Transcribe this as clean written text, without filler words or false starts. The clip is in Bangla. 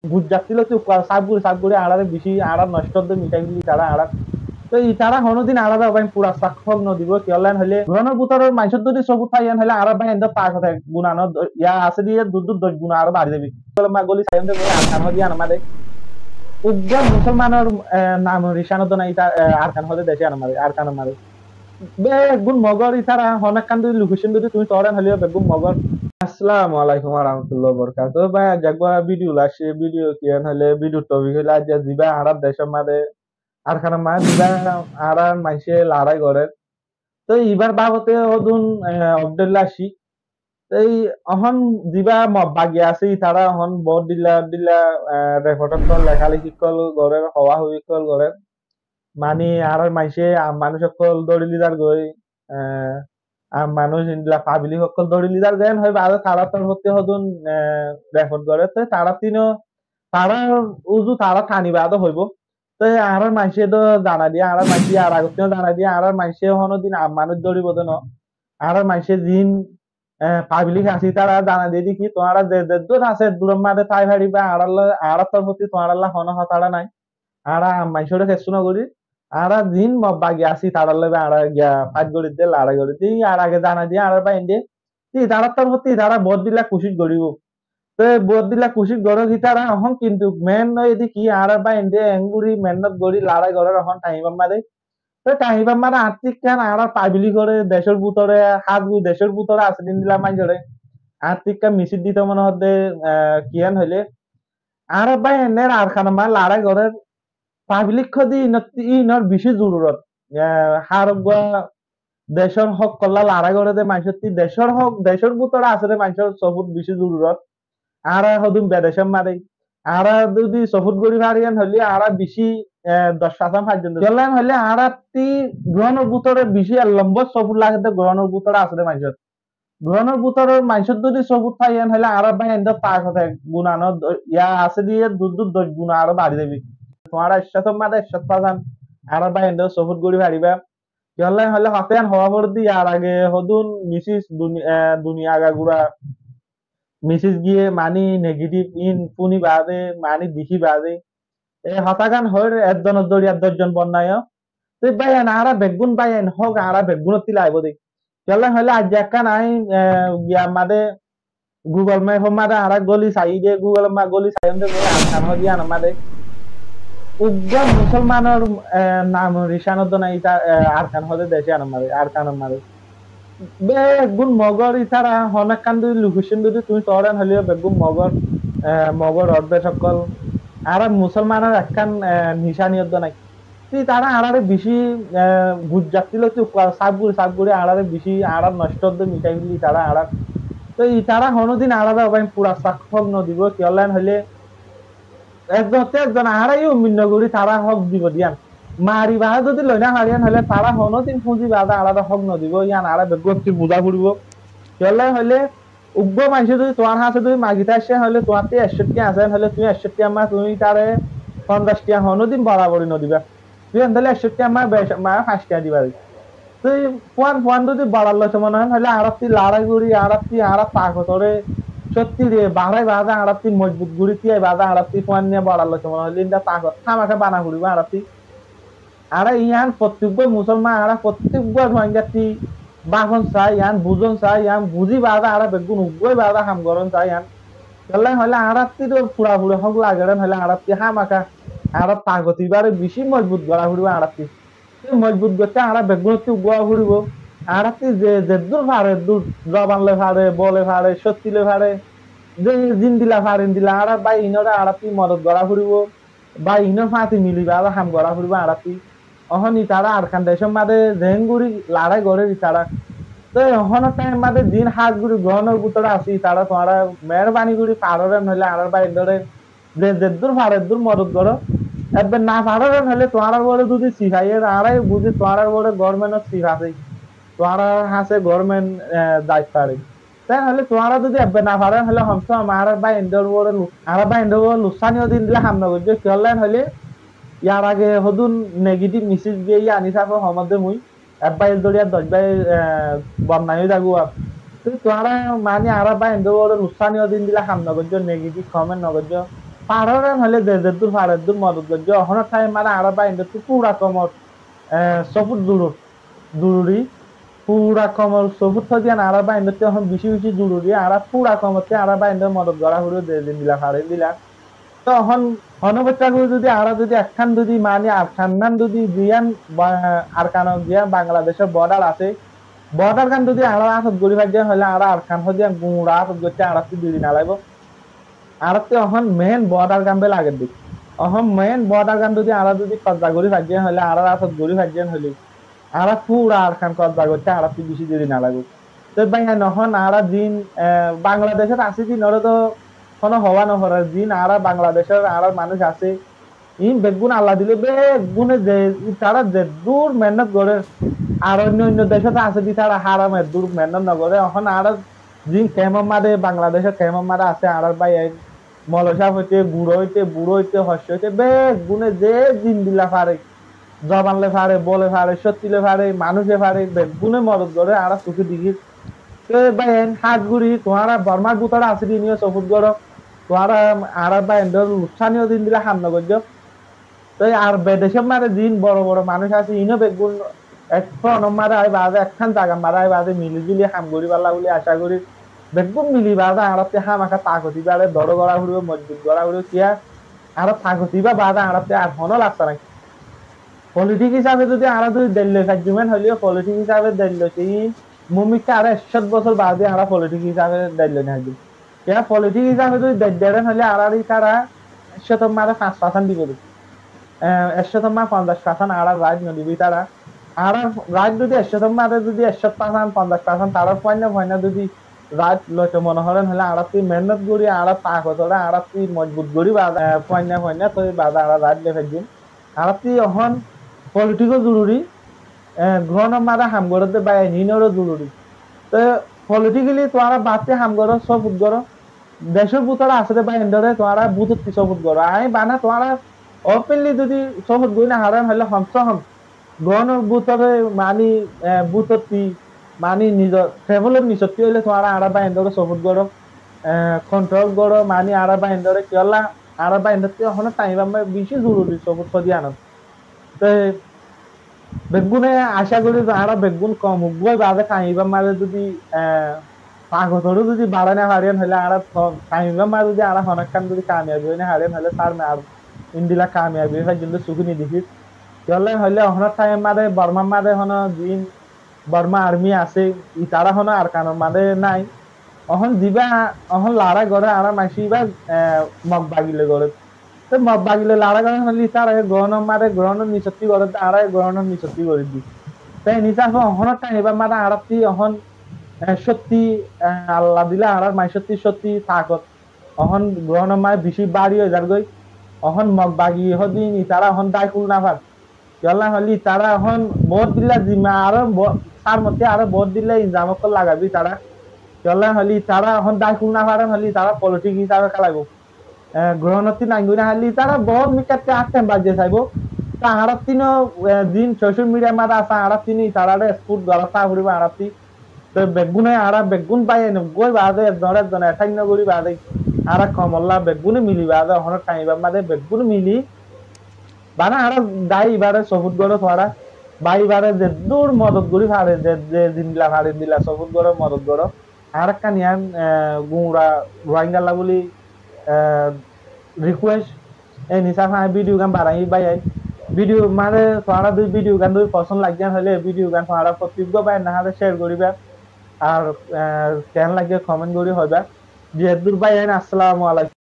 বুঝাচ্ছিল তো সাবগুড়ি সাবগুড়ি আড়ারে বেশি আড়ার নষ্ট মিটাই দিলি তারা আড়ার তো ই তারা হনোদিন আলাদা ভাই পুরা সাক্ষর নদীব কেলান হলে ঘনের ভিতরের মাইসের যদি সবুজ থাকেন হলে আর ভাই এন্ড পাক হতে গুণানো ইয়া আছে দিয়ে দূর দূর দশ গুণা আরো বাড়ি দেবি মা গলি সাইন দেবে আরকান হদি আনমাদে উগ্র মুসলমানের নাম রিসানো নাই তা আরকান হলে দেশে আনমাদে আরকান মারে বেগুন মগর ইতারা হনাক কান যদি লোকেশন যদি তুমি তরেন হলে বেগুন মগর আসসালামু আলাইকুম ওয়া রাহমাতুল্লাহি ওয়া বারাকাতুহু ভাই জাগবা ভিডিও লাসে ভিডিও কিয়ান হলে ভিডিও টপিক হলে আজ জিবা আরব দেশের মাঝে আর খানা মা দিবা আর মাইসে লড়াই করে তো এবার বাবতে হদুন আব্দুল্লাহ আসি এই অহন দিবা বাগি আছে তারা অহন বহুত দিলা দিলা রেকর্ডত লেখালেখি কল করে হওয়া হই কল করে মানে আর মাইসে মানুষ সকল দড়ি লিদার গই মানুষ ইন্দিলা পাবলিক সকল দড়ি লিদার গেন হয় বাদ তারা তোর হতে হদুন রেকর্ড করে তো তারা তিনও তারা উজু তারা টানি বাদ হইব তো আর মাইসে তো জানা দিয়ে আর মাইসে আর আগতে জানা দিয়ে আর মাইসে হনো দিন মানুষ দড়ি বোধ ন আর মাইসে দিন পাবলিক আছি তারা জানা দিয়ে দেখি তোমারা যে যে দূর আছে দূরের মাঝে তাই ভাড়িবা আর তোর প্রতি তোমার আল্লাহ হন হতারা নাই আর মাইসরে খেসু না করি আর দিন বাগি আছি তারা লবে আর গিয়া পাঁচ গড়ি দিয়ে লড়াই করি দিই আর আগে জানা দিয়ে আর বা ইন্ডে তারা তোর প্রতি তারা বহুত দিলা খুশি করিব তো বহুত দিলা খুশি গড় গিতারা এখন কিন্তু মেন এদি কি আর বা ইন্ডে এঙ্গুরি মেহনত গড়ি লড়াই গড়ের এখন টাইম মারে তো টাইম মারে আর্থিক কান আর পাবলিক করে দেশের ভিতরে হাত দেশের ভিতরে আছে দিন দিলা মাইজরে আর্থিক কান মিছিল দিতে মনে হতে কিয়ান হইলে আর বা এনের আর খানা মা লড়াই গড়ের পাবলিক খদি ইনর বেশি জরুরত হার দেশের হক কল্লা লড়াই করে দে মানুষের দেশের হক দেশের ভিতরে আছে মানুষের সবুত বেশি জরুরত আর হদুম বেদেশের মারে আর যদি সফুট গড়ি ভারিয়ান হলে আর বেশি 10 পর্যন্ত চললেন হলে আর গ্রহণের ভিতরে বেশি লম্বা সফুট লাগে গ্রহণের ভিতরে আছে মানুষের গ্রহণের ভিতরে মানুষের যদি সফুট পাইয়ান হলে আর ভাই এন্ড পাক হতে গুণানো ইয়া আছে দিয়ে দূর দূর 10 গুণা আরো বাড়ি দেবি তোমার একসাথে মাঝে একসাথে পাজান আর ভাই এন্ড সফুট গড়ি ভারিবা চললেন হলে হতেন হওয়া পর দিয়ে আর আগে হদুন মিসিস দুনিয়া আগা গুড়া মিসেস গিয়ে মানি নেগেটিভ ইন পুনি বাদে মানি দিহি বাদে এ হতাগান হর একজনের দড়ি আর 10 জন বন্যায় তুই বাইন আরা বেগুন বাইন হোক আরা বেগুন তিলা আইব দেখ চলে হলে আজ একটা নাই গিয়া মাদে গুগল ম্যাপ মাদে আরা গলি সাইডে গুগল ম্যাপ গলি সাইডে আনখান দিয়া আমাদে উগ্র মুসলমানের নাম রিসানত নাই আরকান হতে দেশে আনমারে আরকান মারে বেগুন মগর ইতারা হনাক কান যদি লোকেশন যদি তুমি তরেন হলিও বেগুন মগর মগর অর্ধে সকল আর মুসলমানের একখান নিশানিয়ত নাই তুই তারা আড়ারে বেশি বুঝ যাচ্ছিল তো সাবগুড়ি সাবগুড়ি আড়ারে বেশি আড়ার নষ্ট মিটাই দিলি তারা আড়ার তো ই তারা হনোদিন আলাদা ভাই পুরা সাক্ষর নদীব কেলান হলে একজন আড়াইও মিন্ন করি তারা হক দিব দিয়ান মারি বাহা যদি লইনা হারিয়ান হলে তারা হনোদিন পুঁজি বাদা আলাদা হক নদীব ইয়ান আড়া বেগতি বুঝা ফুরিব কেলাই হলে উগ্র মানুষ যদি তোমার হাতে যদি মাগিতে আসে হলে তোমার 61 আছে হলে তুমি 61 আমার তুমি তারে 50 হনোদিন বরাবরই নদীবা তুই হলে 61 আমার মা 5 দিবা তুই ফোন যদি বাড়ার লছে মনে হয় হলে আরতি লড়াই করি আরতি আর পাকতরে সত্যি রে বাড়াই বাজা আরতি মজবুত গুড়ি দিয়ে বাজা আরতি ফোন নিয়ে বাড়ার লছে মনে হয় লিন্দা পাকত খামাখা বানা করিবা আরতি আর ইয়ান প্রত্যেক মুসলমান আর প্রত্যেক রোহিঙ্গাতি বাহন চাই ইয়ান বুজন চাই ইয়ান বুঝি বাজা আর বেগুন উগ্রই বাজা হাম গরম চাই ইয়ান কেলাই হলে আরাত্তি তো ফুড়া ফুড়ে হক লাগে হলে আরাত্তি হামাখা আর পাগতি বারে বেশি মজবুত গড়া ফুড়িব আরাত্তি মজবুত করতে আর বেগুনতি উগ্রা ফুড়িব আরাত্তি যে দূর ভাড়ে দূর জবানলে ভাড়ে বলে ভাড়ে সত্যিলে ভাড়ে যে জিন দিলা ফারিন দিলা আর বাই ইনরা আরাত্তি মদত গড়া ফুড়িব বা ইনর ফাঁতি মিলিবা আর হাম গড়া ফুড়িব আরাত্তি অহনি তারা আরখান দেশের মাঝে জেনগুড়ি লড়াই করে তারা তো অহনের টাইম মাঝে দিন হাত গুড়ি গ্রহণের ভিতরে আসি তারা তোমার মেহরবানি গুড়ি পারেন হলে আর বাইর ধরে যে দূর ফাড়ের দূর মদত করো এবার না পারেন হলে তোমার বড় যদি শিখাইয়ের আরাই বুঝি তোমার বড় গভর্নমেন্টের শিখাছে তোমার হাসে গভর্নমেন্ট দায়িত্ব পারে তাই হলে তোমার যদি এবার না পারেন হলে হমস আমার বা ইন্ডোর বড় আর বা ইন্ডোর বড় লুসানিও দিন দিলে হামনা করছে কেলাইন হলে ইয়ার আগে হদুন নেগেটিভ মেসেজ দিয়ে আনি থাকো হমদে মুই একবার দরিয়া 10 বাই বন্যায় যাগো তুই তোরা মানে আর বা ইন্ডোর বড় লুসানিও দিন দিলে হামনা করছে নেগেটিভ কমেন্ট নগর্য পাহাড়ের হলে যে দূর পাহাড়ের দূর মদত গজ্জ হন ঠাই মারা আড়া বাইন্দে তো পুরা কমর সফুট জরুরি পুরা কমর সফুট থদিয়ান আড়া বাইন্দে এখন বেশি বেশি জরুরি আর পুরা কমতে আড়া বাইন্দে মদত গড়া হুড়ে দিলা পাহাড়ে দিলা তখন হনবচ্চাগুলো যদি আরা যদি একখান যদি মানে আর খান্নান যদি দিয়ান আর কান দিয়া বাংলাদেশের বর্ডার আছে বর্ডার খান যদি আরা আসত গড়ি ভাজিয়া হলে আরা আর খান হদিয়া গুড়া আসত গড়তে আরাতি দুই না লাগবো আরাতে অহন মেন বর্ডার গান বেলা আগের দিক অহন মেন বর্ডার গান যদি আরা যদি কব্জা গড়ি ভাজিয়া হলে আরা আসত গড়ি ভাজিয়া হলে আরা পুরা আর খান কব্জা করতে আরাতি বেশি দেরি না লাগবো তো ভাই নহন আরা দিন বাংলাদেশের আছে দিন ওরা তো কোনো হওয়া নহরার দিন আরা বাংলাদেশের আরা মানুষ আছে ইন বেগুন আল্লাহ দিলে বেগুনে যে তারা যে দূর মেহনত করে আর অন্য অন্য দেশে তো আছে দি তারা হারামের দূর মেহনত নগরে এখন আর দিন কেমন মারে বাংলাদেশের কেমন মারা আছে আর ভাই মলসাপ হইতে গুড়ো হইতে বুড়ো হইতে হস্য হইতে বেগুনে যে দিন দিলা পারে জবানলে পারে বলে পারে সত্যিলে পারে মানুষে পারে বেগুনে মদত করে আর চোখে দিঘি ভাই হাত গুড়ি তোমারা বর্মার বুতারা আছে দিনিও চকুত গড় তোমারা আর ভাই উৎসানীয় দিন দিলা হাম নগর্য তো আর বেদেশের মারে দিন বড় বড় মানুষ আছে ইনো বেগুন এখন মারা হয় বাদে একখান জায়গা মারা হয় বাদে মিলি জুলি হাম করি পারলা বলে আশা করি বেগুন মিলি বাদে আড়াতে হাম আঁকা তাকতি বাদে দর গড়া ঘুরবে মজবুত গড়া ঘুরবে কিয়া আর থাকতি বা বাদে আড়াতে আর হনো লাগছে না পলিটিক হিসাবে যদি আরা যদি দিল্লি কার্যমেন হলেও পলিটিক হিসাবে দিল্লি সেই মুমিকা আর 100 বছর বাদে আরা পলিটিক হিসাবে দিল্লি না দিল কিয়া পলিটিক হিসাবে যদি দেড় হলে আরারি তারা 100 মারে 5% দিব 100 মা 50% আর রাজ নদী তারা আর রাজ যদি 100 মারে যদি 100% 50% তারা পয়না যদি রাজ লইতে মনে হলেন হলে আর তুই মেহনত করি আর তাকতরা আর তুই মজবুত করি বা পয়না তো বাদা আর রাজ লেখা দিন আর তুই এখন পলিটিকও জরুরি গ্রহণ মারা হামগরতে বাই নিনরও জরুরি তো পলিটিক্যালি তোরা বাতে হামগর সব উদ্গর দেশের বুতরা আসলে বাই এন্ডরে তোরা বুতত সব উদ্গর আই বানা তোরা ওপেনলি যদি সব উদ্গই না হারাম হলে হমস হম গ্রহণ বুতরে মানি বুততি মানি নিজের ট্রাভেলের নিশক্তি হইলে তোরা আর বাই এন্ডরে সব উদ্গর কন্ট্রোল করো মানি আর বাই এন্ডরে কিয়লা আর বাই এন্ডতে এখন টাইম আমরা বেশি জরুরি সব উৎপদি আনন্দ তো বেগুনে আশা করি আরা বেগুন কম উগ্রই বাদে খাইবা মারে যদি পাগতরও যদি বাড়ানে হারিয়ান হলে আরা খাইবা মারে যদি আরা হনকান যদি কামিয়াবি হইনে হারিয়ান হলে তার আর ইন্দিলা কামিয়াবি হয় কিন্তু সুখনি দেখি তাহলে হলে হনার টাইম মারে বর্মা মারে হন দিন বর্মা আর্মি আছে ই তারা হন আর কানো মারে নাই অহন দিবা অহন লারা গড়ে আরা মাসি বা মগ বাগিলে গড়ে তো মগ বাগিলে লারা গড়ে হলি তার গ্রহণ মারে গ্রহণ নিচতি গড়ে আরা গ্রহণ নিচতি করে দি তাই নিচা অহন টাইম মারে আরাতি অহন সত্যি আল্লাহ দিলে আর মাই সত্যি সত্যি থাকত অহন গ্রহণ মায় বেশি বাড়ি হয়ে যার গই অহন মগ বাগি হদিন তারা অহন দায় কুল না ভাব গলা হলি তারা এখন ভোট দিলে জিমা আরো তার মধ্যে আরো ভোট দিলে ইনজামক লাগাবি তারা গলা হলি তারা এখন দায় কুল না পারেন হলি তারা পলিটিক হিসাবে খেলাবো গ্রহণতি নাঙ্গু না হলি তারা বহুত মিকাতে আসতেন বাজে চাইব তা আরাতিনো দিন সোশ্যাল মিডিয়া মারা আছে আরাতিনি তারা স্পুট গড়া ফুরিব আরাতি তো বেগুনে আরা বেগুন পাই গই বাদে একজন এঠাই নগরী বাদে আরা কমল্লা বেগুনে মিলি বাদে হন টাইবা মাদে বেগুন মিলি বানা আরা দাই এবারে সবুজ গড় ছড়া বাই বারে যে দূর মদত গড়ি ফাড়ে যে দিনলা ফাড়ে দিলা সবুজ গড় মদত গড় আর কানিয়ান গুড়া রোহিঙ্গালা বলি রিকোয়েস্ট এই নিশা ভিডিও গান বাড়াই বাই ভিডিও মানে ছড়া দুই ভিডিও গান দুই পছন্দ লাগিয়া হলে ভিডিও গান ছড়া প্রত্যেক বাই না হলে শেয়ার করিবা আর কেন লাগে কমেন্ট করি হইবা যে দূর ভাই আসসালামু আলাইকুম।